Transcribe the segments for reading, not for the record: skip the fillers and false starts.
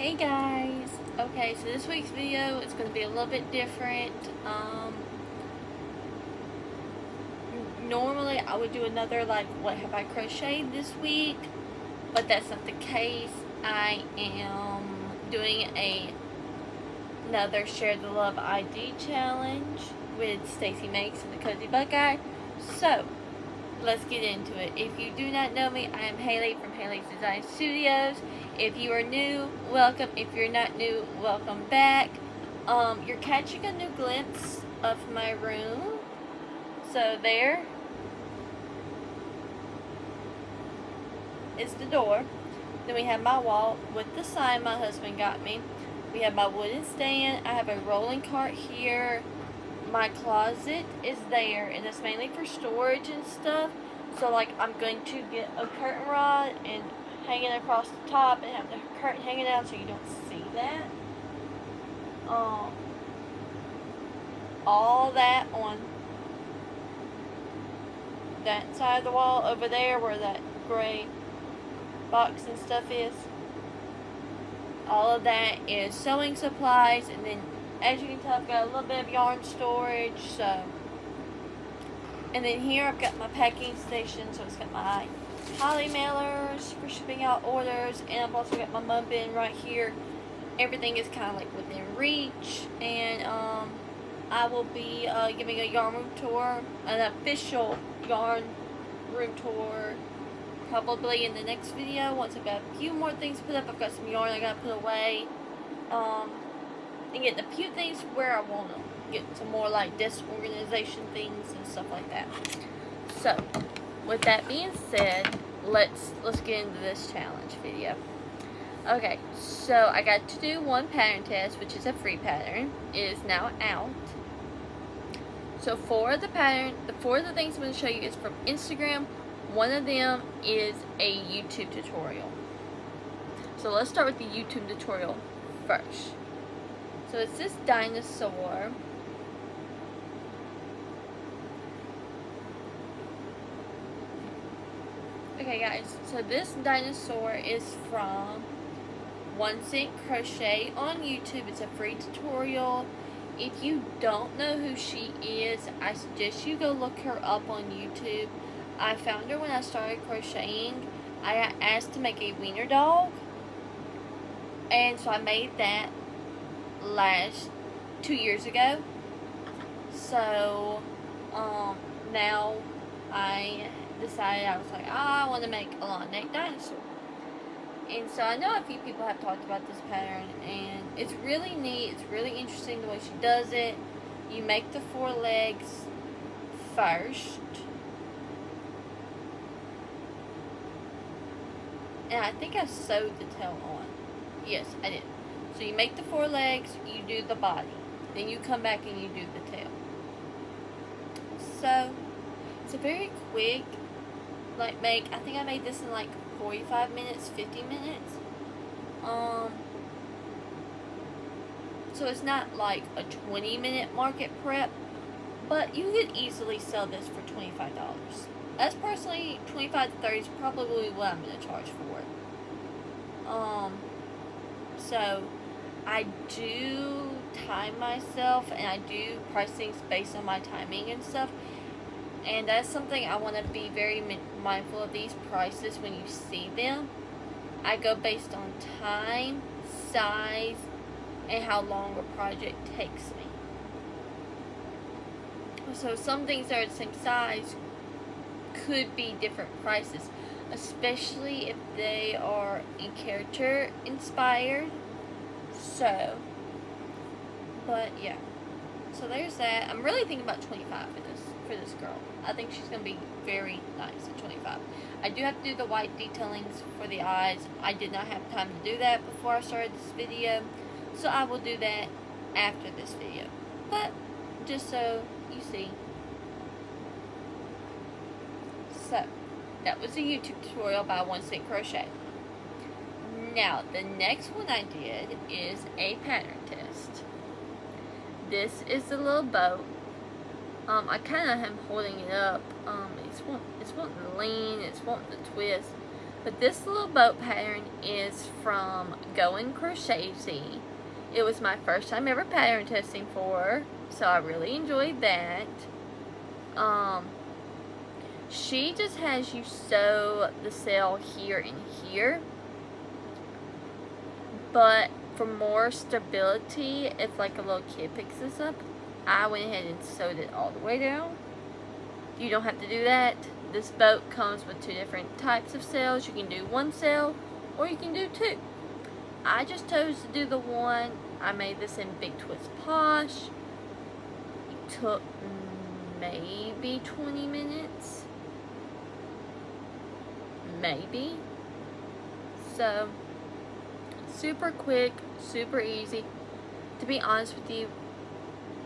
Hey guys! Okay, so this week's video is going to be a little bit different. Normally I would do another like what have I crocheted this week, but that's not the case. I am doing another Share the Love ID challenge with Stacy Makes and the Cozy Buckeye. So let's get into it. If you do not know me, I am Haley from Haley's Design Studios. If you are new, welcome. If you're not new, welcome back. You're catching a new glimpse of my room. So there is the door. Then we have my wall with the sign my husband got me. We have my wooden stand. I have a rolling cart here. My closet is there, and it's mainly for storage and stuff. So like I'm going to get a curtain rod and hang it across the top and have the curtain hanging out so you don't see that. All that on that side of the wall over there where that gray box and stuff is. All of that is sewing supplies, and then as you can tell, I've got a little bit of yarn storage. So, and then here I've got my packing station, so it's got my poly mailers for shipping out orders, and I've also got my mud bin right here. Everything is kind of like within reach, and I will be giving a yarn room tour, an official yarn room tour, probably in the next video. Once I've got a few more things put up, I've got some yarn I gotta put away, and get a few things where I want to get some more like desk organization things and stuff like that. So, with that being said, let's get into this challenge video. Okay, so I got to do one pattern test, which is a free pattern. It is now out. So four of the things I'm going to show you is from Instagram. One of them is a YouTube tutorial. So let's start with the YouTube tutorial first. So it's this dinosaur. Okay guys, so this dinosaur is from 1 Cent Crochet on YouTube. It's a free tutorial. If you don't know who she is, I suggest you go look her up on YouTube. I found her when I started crocheting. I got asked to make a wiener dog, and so I made that 2 years ago. So now I decided, I was like, I want to make a long neck dinosaur. And so I know a few people have talked about this pattern, and it's really neat. It's really interesting the way she does it. You make the 4 legs first, and I think I sewed the tail on. Yes, I did. So you make the 4 legs, you do the body, then you come back and you do the tail. So it's a very quick make. I think I made this in like 45 minutes, 50 minutes. So it's not like a 20-minute market prep, but you could easily sell this for $25. That's personally, 25 to 30 is probably what I'm going to charge for it. So I do time myself, and I do price things based on my timing and stuff. And that's something I want to be very mindful of, these prices when you see them. I go based on time, size, and how long a project takes me. So some things that are the same size could be different prices, especially if they are character inspired. So, but yeah. So there's that. I'm really thinking about 25 for this girl. I think she's going to be very nice at 25. I do have to do the white detailings for the eyes. I did not have time to do that before I started this video, so I will do that after this video. But just so you see. So that was a YouTube tutorial by 1 Cent Crochet. Now the next one I did is a pattern test. This is the little boat. I kind of am holding it up. It's wanting to lean, it's wanting to twist. But this little boat pattern is from Crochet. It was my first time ever pattern testing for her, so I really enjoyed that. She just has you sew the sail here and here, but for more stability, if like a little kid picks this up, I went ahead and sewed it all the way down. You don't have to do that. This boat comes with 2 different types of sails. You can do 1 sail or you can do 2. I just chose to do the 1. I made this in Big Twist Posh. It took maybe 20 minutes. Maybe. So, super quick, super easy. To be honest with you,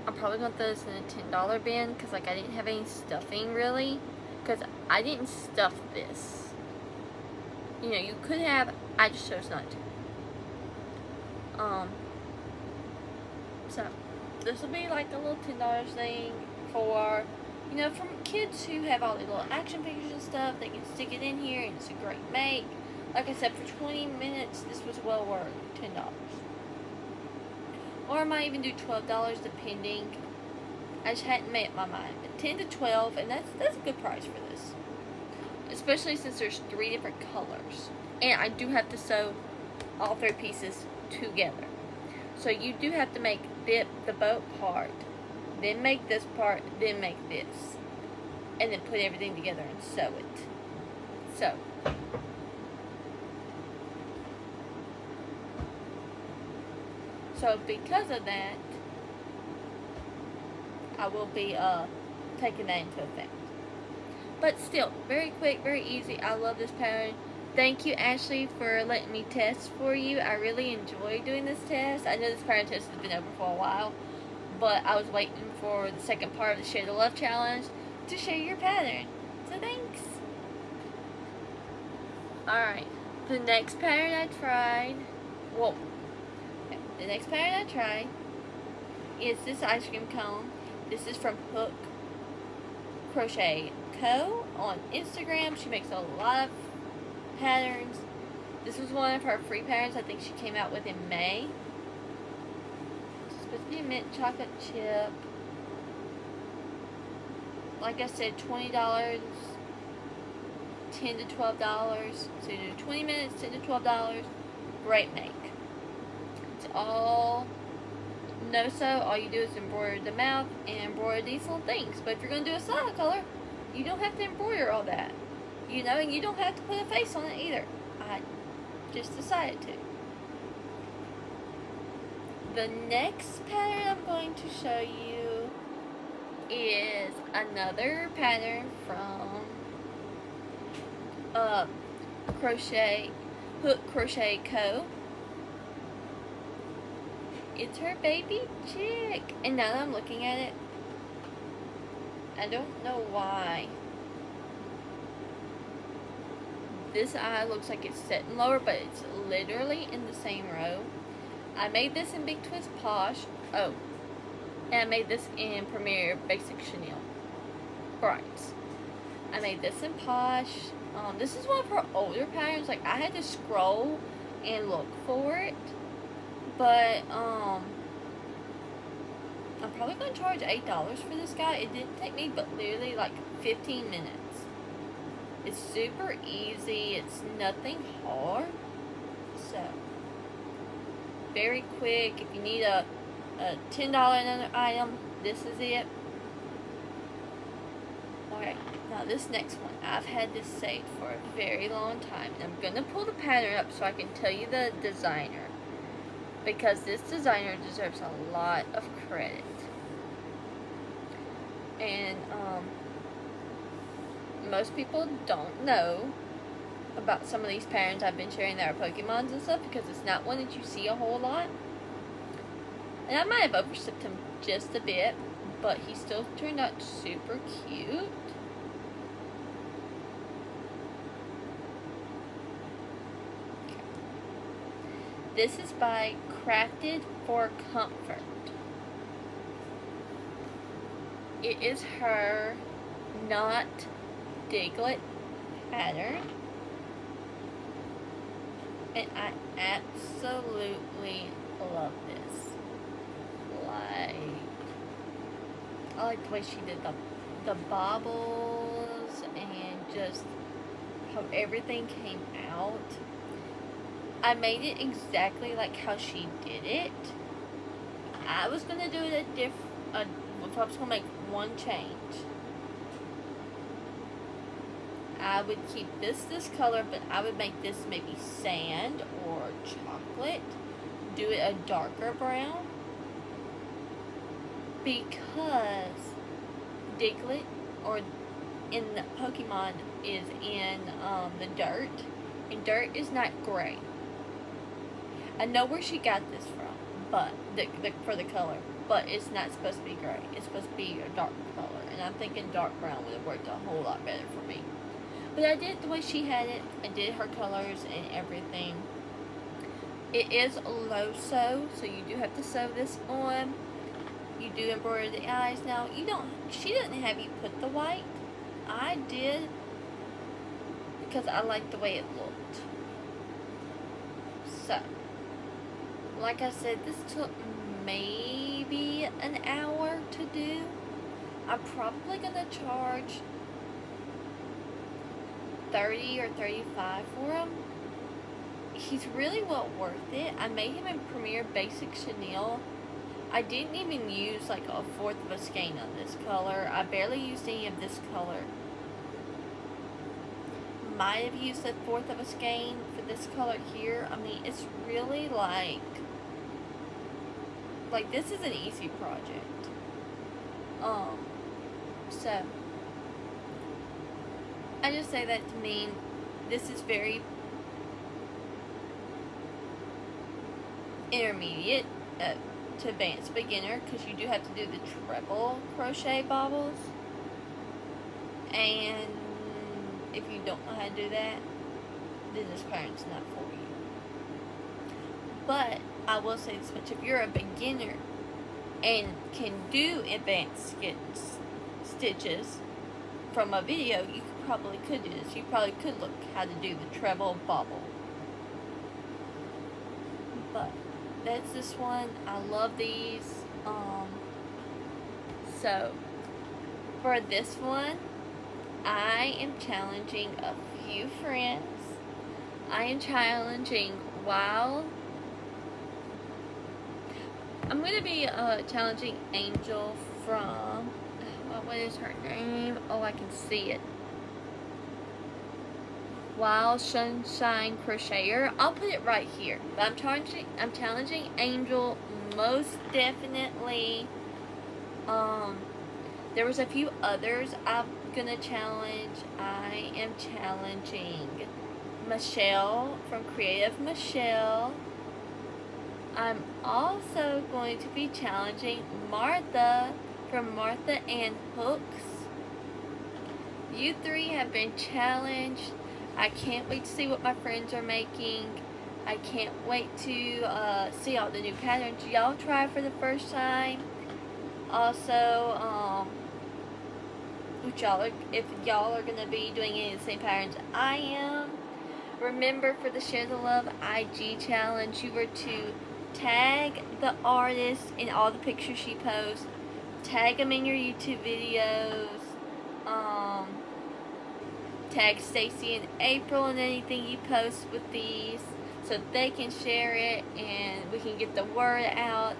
I'm probably going to throw this in a $10 bin because like I didn't have any stuffing really. Because I didn't stuff this. You know, you could have, I just chose not to. So, this will be like a little $10 thing for, you know, from kids who have all these little action figures and stuff. They can stick it in here and it's a great make. Like I said, for 20 minutes, this was well worth $10. Or I might even do $12 depending. I just hadn't made up my mind. But 10 to 12, and that's a good price for this. Especially since there's 3 different colors. And I do have to sew all 3 pieces together. So you do have to make the boat part, then make this part, then make this. And then put everything together and sew it. So because of that, I will be taking that into effect. But still, very quick, very easy. I love this pattern. Thank you, Ashley, for letting me test for you. I really enjoy doing this test. I know this pattern test has been over for a while, but I was waiting for the second part of the Share the Love Challenge to share your pattern. So thanks. Alright, the next pattern I tried, the next pattern I tried is this ice cream cone. This is from hookcrochetco on Instagram. She makes a lot of patterns. This was one of her free patterns I think she came out with in May. It's supposed to be a mint chocolate chip. Like I said, $20, $10 to $12. So you do 20 minutes, $10 to $12. Great make. It's all no sew. All you do is embroider the mouth and embroider these little things. But if you're going to do a solid color, you don't have to embroider all that. You know, and you don't have to put a face on it either. I just decided to. The next pattern I'm going to show you is another pattern from hookcrochetco. It's her baby chick. And now that I'm looking at it, I don't know why this eye looks like it's set lower, but it's literally in the same row. I made this in Big Twist Posh. Oh, and I made this in Premier Basic Chenille Brights. I made this in Posh. This is one of her older patterns. Like, I had to scroll and look for it. But, I'm probably going to charge $8 for this guy. It didn't take me but literally like 15 minutes. It's super easy. It's nothing hard. So, very quick. If you need a $10 item, this is it. Alright, now this next one. I've had this saved for a very long time. And I'm going to pull the pattern up so I can tell you the designer. Because this designer deserves a lot of credit. And, most people don't know about some of these patterns I've been sharing that are Pokemons and stuff, because it's not one that you see a whole lot. And I might have overstepped him just a bit, but he still turned out super cute. This is by Crafted for Comfort. It is her not Diglett pattern. And I absolutely love this. Like, I like the way she did the bobbles and just how everything came out. I made it exactly like how she did it. I was gonna do it if I was gonna make one change, I would keep this color, but I would make this maybe sand or chocolate. Do it a darker brown, because Diglett, or in the Pokemon, is in the dirt, and dirt is not gray. I know where she got this from, but for the color, but it's not supposed to be gray. It's supposed to be a dark color, and I'm thinking dark brown would have worked a whole lot better for me. But I did it the way she had it. I did her colors and everything. It is low sew, so you do have to sew this on. You do embroider the eyes. Now, she didn't have you put the white. I did, because I liked the way it looked. So, like I said, this took maybe an hour to do. I'm probably going to charge $30 or $35 for him. He's really well worth it. I made him in Premier Basic Chenille. I didn't even use like 1/4 of a skein on this color. I barely used any of this color. Might have used 1/4 of a skein for this color here. I mean, it's really like this is an easy project. So I just say that to mean this is very intermediate to advanced beginner, because you do have to do the treble crochet bobbles, and if you don't know how to do that, then this pattern's not for you. But I will say this much: if you're a beginner and can do advanced stitches from a video, you probably could do this. You probably could look how to do the treble bobble. But that's this one. I love these. So for this one, I am challenging a few friends. I am challenging I'm going to be challenging Angel from, what is her name? Oh, I can see it. Wild Sunshine Crocheter. I'll put it right here. But I'm challenging Angel most definitely. There was a few others I'm gonna challenge. I am challenging Michelle from Creative Michelle. I'm also going to be challenging Martha from Martha and Hooks. You three have been challenged. I can't wait to see what my friends are making. I can't wait to see all the new patterns y'all try for the first time. Also, if y'all are going to be doing any of the same patterns I am. Remember, for the Share the Love IG challenge, you were to tag the artist in all the pictures she posts. Tag them in your YouTube videos. Tag Stacy and April in anything you post with these, so they can share it and we can get the word out.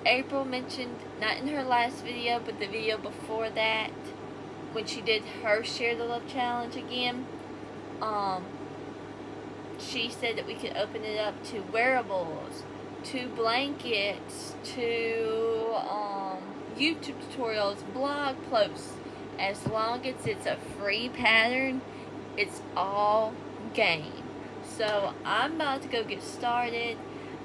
April mentioned, not in her last video, but the video before that, when she did her Share the Love challenge again, she said that we could open it up to wearables, to blankets, to YouTube tutorials, blog posts. As long as it's a free pattern, it's all game. So I'm about to go get started.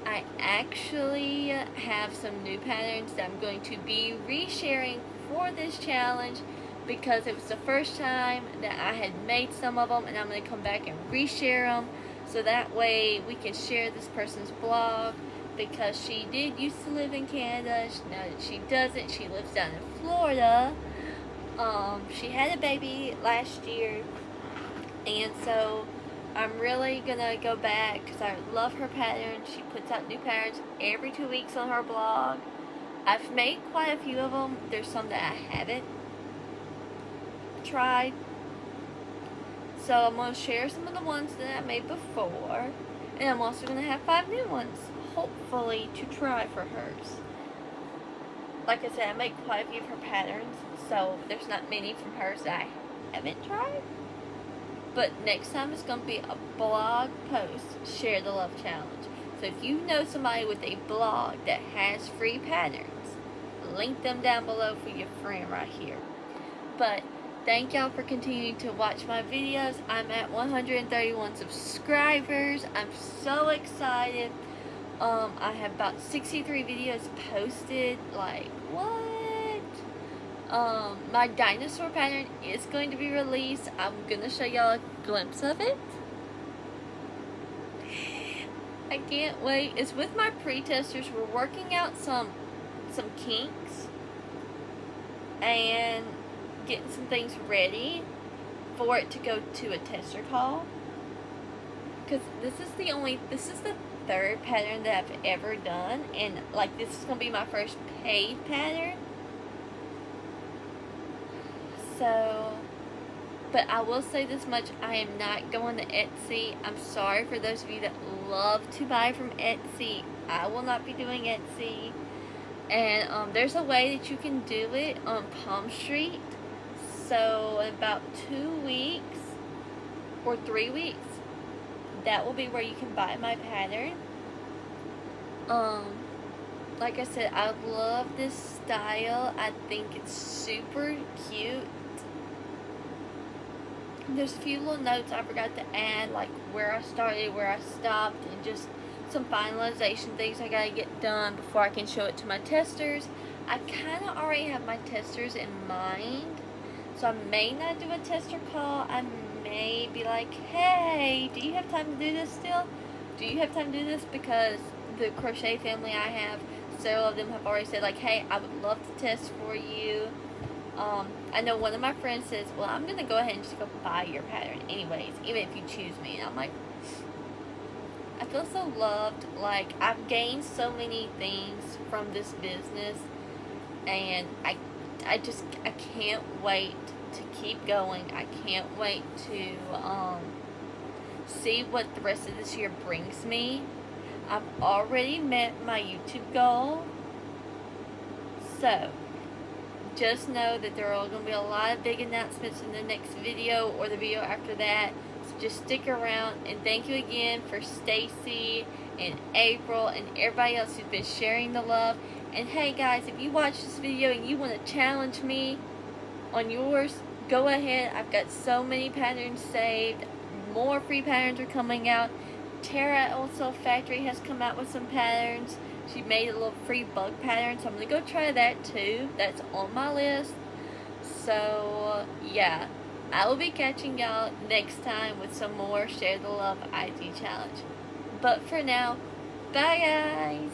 I actually have some new patterns that I'm going to be resharing for this challenge, because it was the first time that I had made some of them, and I'm going to come back and reshare them, so that way we can share this person's blog, because she did used to live in Canada. Now that she doesn't, she lives down in Florida. She had a baby last year, and so I'm really gonna go back because I love her patterns. She puts out new patterns every 2 weeks on her blog. I've made quite a few of them. There's some that I haven't tried. So I'm going to share some of the ones that I made before. And I'm also going to have 5 new ones, hopefully, to try for hers. Like I said, I make quite a few of her patterns. So there's not many from hers that I haven't tried. But next time it's going to be a blog post, Share the Love Challenge. So if you know somebody with a blog that has free patterns, link them down below for your friend right here. But thank y'all for continuing to watch my videos. I'm at 131 subscribers. I'm so excited. I have about 63 videos posted. Like, what? My dinosaur pattern is going to be released. I'm going to show y'all a glimpse of it. I can't wait. It's with my pre-testers. We're working out some kinks and getting some things ready for it to go to a tester call. Because this is the third pattern that I've ever done, and like this is gonna be my first paid pattern. So, but I will say this much: I am not going to Etsy. I'm sorry for those of you that love to buy from Etsy. I will not be doing Etsy. And there's a way that you can do it on Palm Street. So in about 2 weeks or 3 weeks, that will be where you can buy my pattern. Like I said, I love this style. I think it's super cute. There's a few little notes I forgot to add, like where I started, where I stopped, and just some finalization things I gotta get done before I can show it to my testers. I kind of already have my testers in mind, so I may not do a tester call. I may be like, hey, do you have time to do this still? Do you have time to do this? Because the crochet family I have, several of them have already said like, hey, I would love to test for you. I know one of my friends says, well, I'm going to go ahead and just go buy your pattern anyways, even if you choose me. And I'm like, I feel so loved. Like, I've gained so many things from this business, and I can't wait to keep going. I can't wait to see what the rest of this year brings me. I've already met my YouTube goal, so just know that there are going to be a lot of big announcements in the next video or the video after that. So just stick around, and thank you again for Stacy and April and everybody else who's been sharing the love. And hey guys, if you watch this video and you want to challenge me on yours, go ahead. I've got so many patterns saved. More free patterns are coming out. Tara also Factory has come out with some patterns. She made a little free bug pattern, so I'm going to go try that too. That's on my list. So, yeah. I will be catching y'all next time with some more Share the Love IG challenge. But for now, bye guys!